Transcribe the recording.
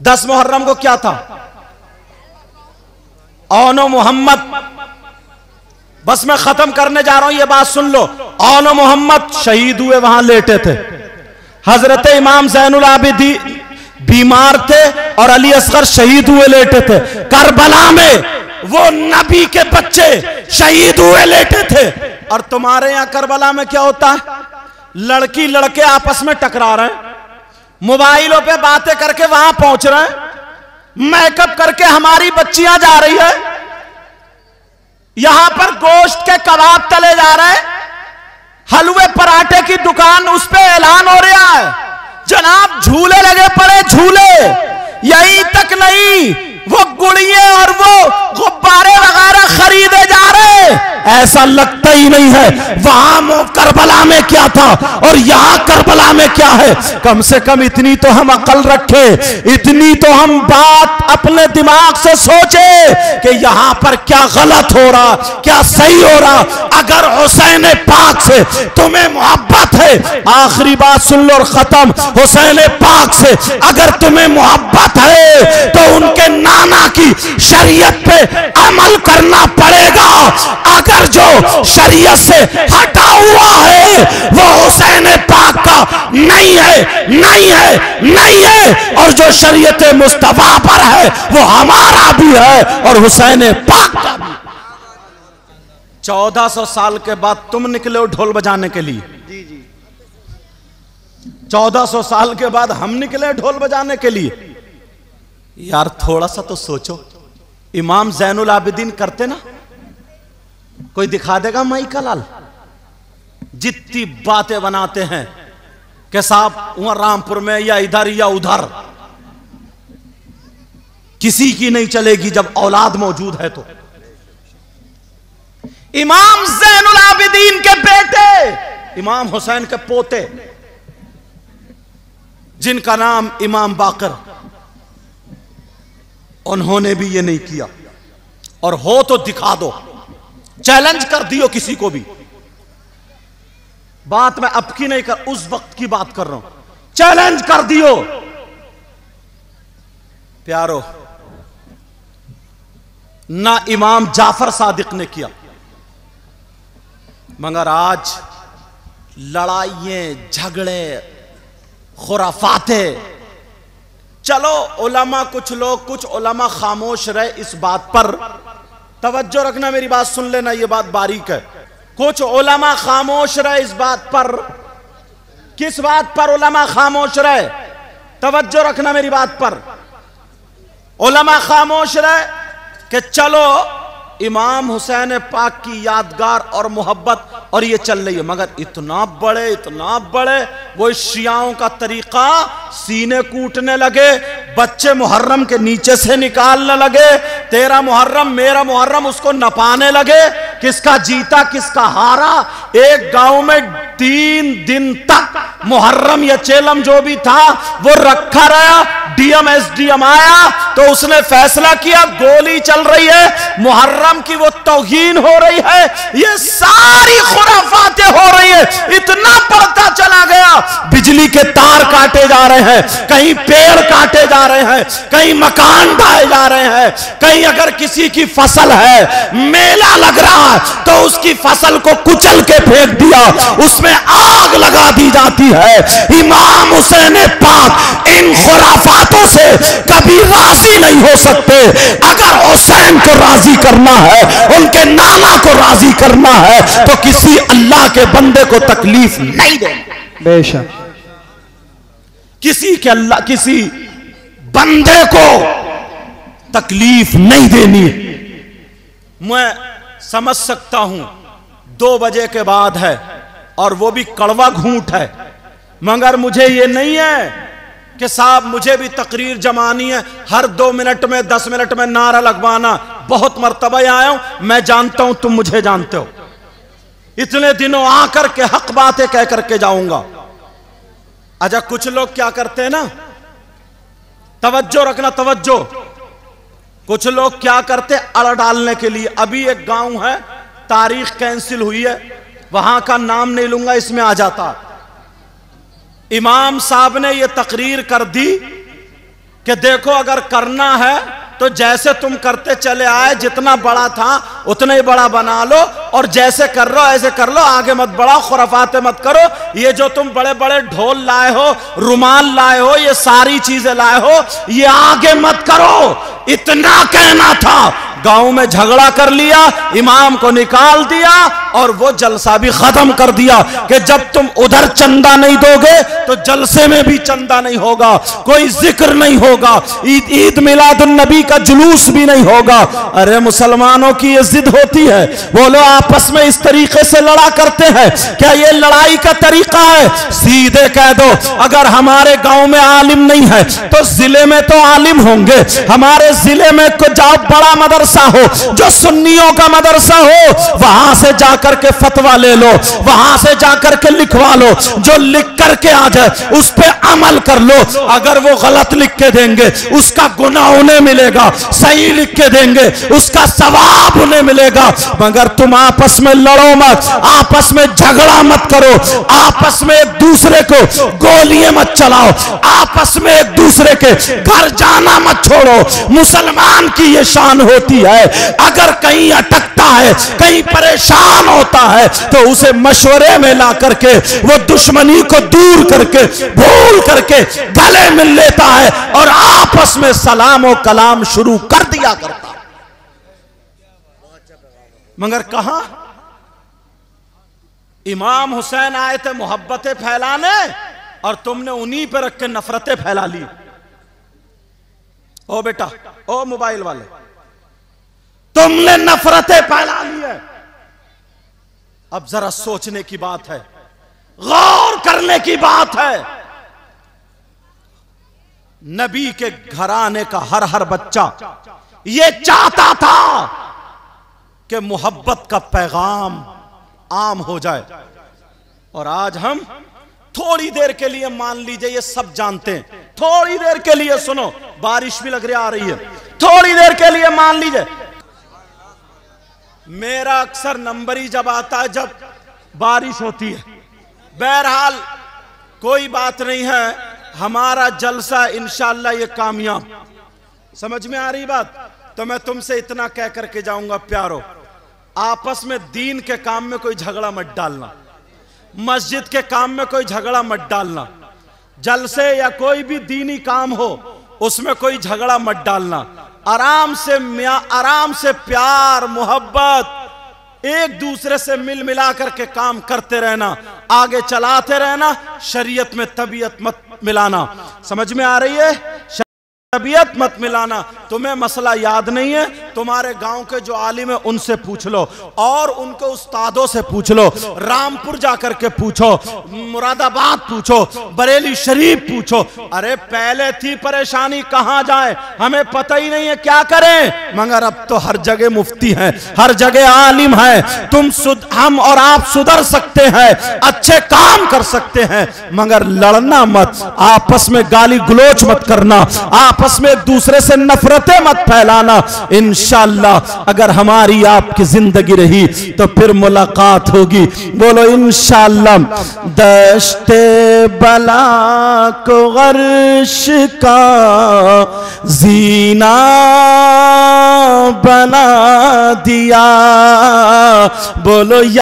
10 मुहर्रम को क्या था? औनो मोहम्मद, बस मैं खत्म करने जा रहा हूं, ये बात सुन लो। औनो मोहम्मद शहीद हुए, वहां लेटे थे। हजरत इमाम ज़ैनुल आबिदीन बीमार थे और अली असगर शहीद हुए लेटे थे। करबला में वो नबी के बच्चे शहीद हुए लेटे थे। और तुम्हारे यहां करबला में क्या होता है? लड़की लड़के आपस में टकरा रहे हैं, मोबाइलों पे बातें करके वहां पहुंच रहे हैं, मेकअप करके हमारी बच्चियां जा रही है, यहां पर गोश्त के कबाब तले जा रहे हैं, हलवे पराठे की दुकान उस पे ऐलान हो रहा है, जनाब झूले लगे पड़े झूले। यहीं तक नहीं, वो गुड़िये और वो गुब्बारे वगैरह खरीदे जा रहे। ऐसा लगता ही नहीं है वहां करबला में क्या था और यहां करबला में क्या है। कम से कम इतनी तो हम अकल रखे, इतनी तो हम बात अपने दिमाग से सोचे कि यहां पर क्या गलत हो रहा, क्या सही हो रहा। अगर हुसैन पाक से तुम्हें मोहब्बत है, आखिरी बात सुन लो और खत्म, हुसैन पाक से अगर तुम्हें मोहब्बत है तो उनके नाना की शरीयत पे अमल करना पड़ेगा। अगर जो शरीयत से हटा हुआ है वो हुसैन पाक का नहीं है, नहीं है, नहीं है। और जो शरीयत मुस्तफा पर है वो हमारा भी है और हुसैन पाक का भी। 1400 साल के बाद तुम निकले हो ढोल बजाने के लिए। 1400 साल के बाद हम निकले ढोल बजाने के लिए। यार थोड़ा सा तो सोचो, इमाम ज़ैनुल आबिदीन करते ना, कोई दिखा देगा माई का लाल? जितनी बातें बनाते हैं कि साहब वहां रामपुर में या इधर या उधर, किसी की नहीं चलेगी जब औलाद मौजूद है तो। इमाम ज़ैनुल आबिदीन के बेटे, इमाम हुसैन के पोते, जिनका नाम इमाम बाकर, उन्होंने भी ये नहीं किया। और हो तो दिखा दो, चैलेंज कर दियो किसी को भी। बात मैं अब की नहीं कर, उस वक्त की बात कर रहा हूं। चैलेंज कर दियो प्यारो, ना इमाम जाफर सादिक ने किया, मगर आज लड़ाइयां, झगड़े, खुराफातें। चलो उलमा, कुछ लोग, कुछ उलमा खामोश रहे इस बात पर। तवज्जो रखना, मेरी बात सुन लेना, ये बात बारीक है। कुछ उलमा खामोश रहे इस बात पर। किस बात पर उलमा खामोश रहे? तवज्जो रखना मेरी बात पर। उलमा खामोश रहे कि चलो इमाम हुसैन पाक की यादगार और मोहब्बत और ये चल रही है, मगर इतना बड़े वो शियाओं का तरीका, सीने कूटने लगे, बच्चे मुहर्रम के नीचे से निकालने लगे, तेरा मुहर्रम मेरा मुहर्रम, उसको नपाने लगे, किसका जीता किसका हारा। एक गांव में 3 दिन तक मुहर्रम या चेलम जो भी था वो रखा रहा। डीएम एसडीएम आया तो उसने फैसला किया गोली चल रही है, मुहर्रम की वो तौहीन हो रही है, ये सारी खुराफातें हो रही है। इतना बढ़ता चला गया, बिजली के तार काटे जा रहे हैं, कहीं पेड़ काटे जा रहे हैं, कहीं मकान ढाए जा रहे हैं, कहीं अगर किसी की फसल है, मेला लग रहा है तो उसकी फसल को कुचल के फेंक दिया, उसमें आग लगा दी जाती है। इमाम हुसैन पाक इन खुराफातों से कभी राजी नहीं हो सकते। अगर हुसैन को राजी करना है, उनके नाना को राजी करना है, तो किसी अल्लाह के बंदे को तकलीफ नहीं देना। बेशक किसी बंदे को तकलीफ नहीं देनी। मैं समझ सकता हूं 2 बजे के बाद है और वो भी कड़वा घूंट है, मगर मुझे ये नहीं है कि साहब मुझे भी तकरीर जमानी है, हर 2 मिनट में 10 मिनट में नारा लगवाना। बहुत मर्तबा आया हूं, मैं जानता हूं, तुम मुझे जानते हो। इतने दिनों आकर के हक बातें कह करके जाऊंगा। अच्छा कुछ लोग क्या करते हैं ना, तवज्जो रखना, तवज्जो। कुछ लोग क्या करते अड़ डालने के लिए। अभी एक गांव है, तारीख कैंसिल हुई है, वहां का नाम नहीं लूंगा, इसमें आ जाता। इमाम साहब ने यह तकरीर कर दी कि देखो अगर करना है तो जैसे तुम करते चले आए, जितना बड़ा था उतना ही बड़ा बना लो, और जैसे कर रहे हो ऐसे कर लो, आगे मत बढ़ाओ, खुराफाते मत करो। ये जो तुम बड़े बड़े ढोल लाए हो, रुमाल लाए हो, ये सारी चीजें लाए हो, ये आगे मत करो। इतना कहना था, गांव में झगड़ा कर लिया, इमाम को निकाल दिया और वो जलसा भी खत्म कर दिया कि जब तुम उधर चंदा नहीं दोगे तो जलसे में भी चंदा नहीं होगा, कोई जिक्र नहीं होगा, ईद मिलादुन नबी का जुलूस भी नहीं होगा। अरे मुसलमानों की ये जिद होती है, वो लोग आपस में इस तरीके से लड़ा करते हैं, क्या ये लड़ाई का तरीका है? सीधे कह दो, अगर हमारे गांव में आलिम नहीं है तो जिले में तो आलिम होंगे। हमारे जिले में को जाओ, बड़ा मदरसा हो, जो सुन्नियों का मदरसा हो, वहां से जाकर के फतवा ले लो, वहां से जाकर के लिखवा लो, जो लिख करके आ जाए उस पे अमल कर लो। अगर वो गलत लिख के देंगे उसका गुनाह उन्हें मिलेगा, सही लिख के देंगे उसका सवाब उन्हें मिलेगा। मगर तुम आपस में लड़ो मत, आपस में झगड़ा मत करो, आपस में एक दूसरे को गोलियां मत चलाओ, आपस में एक दूसरे के घर जाना मत छोड़ो। मुसलमान की ये शान होती है, अगर कहीं अटकता है, कहीं परेशान होता है तो उसे मशवरे में ला करके वो दुश्मनी को दूर करके, भूल करके गले मिल लेता है और आपस में सलाम और कलाम शुरू कर दिया करता। मगर कहां इमाम हुसैन आए थे मोहब्बतें फैलाने और तुमने उन्हीं पे रख के नफरतें फैला ली। ओ बेटा, ओ मोबाइल वाले, तुमने नफरतें फैला ली है। अब जरा सोचने की बात है, गौर करने की बात है। नबी के घराने का हर हर बच्चा ये चाहता था कि मोहब्बत का पैगाम आम हो जाए, और आज हम थोड़ी देर के लिए, मान लीजिए ये सब जानते हैं, थोड़ी देर के लिए सुनो, बारिश भी लग रही आ रही है, थोड़ी देर के लिए मान लीजिए। मेरा अक्सर नंबर ही जब आता है जब बारिश होती है। बहरहाल कोई बात नहीं है, हमारा जलसा इंशाअल्लाह ये कामयाब। समझ में आ रही बात? तो मैं तुमसे इतना कह करके जाऊंगा, प्यारो, आपस में दीन के काम में कोई झगड़ा मत डालना, मस्जिद के काम में कोई झगड़ा मत डालना, जलसे या कोई भी दीनी काम हो उसमें कोई झगड़ा मत डालना। आराम से प्यार मोहब्बत एक दूसरे से मिल मिला करके काम करते रहना, आगे चलाते रहना, शरीयत में तबीयत मत मिलाना। समझ में आ रही है? तबीयत मत मिलाना। तुम्हें मसला याद नहीं है, तुम्हारे गांव के जो आलिम है उनसे पूछ लो, और उनके उस्तादों से पूछ लो, रामपुर जाकर के पूछो, मुरादाबाद पूछो, बरेली शरीफ पूछो। अरे पहले थी परेशानी, कहां जाए हमें पता ही नहीं है क्या करें, मगर अब तो हर जगह मुफ्ती है, हर जगह आलिम है। हम और आप सुधर सकते हैं, अच्छे काम कर सकते हैं, मगर लड़ना मत, आपस में गाली गलोच मत करना, आपस में एक दूसरे से नफरतें मत फैलाना। इंशाअल्लाह अगर हमारी आपकी जिंदगी रही तो फिर मुलाकात होगी। बोलो इंशाअल्लाह। दश्ते बला को गर्श का जीना बना दिया। बोलो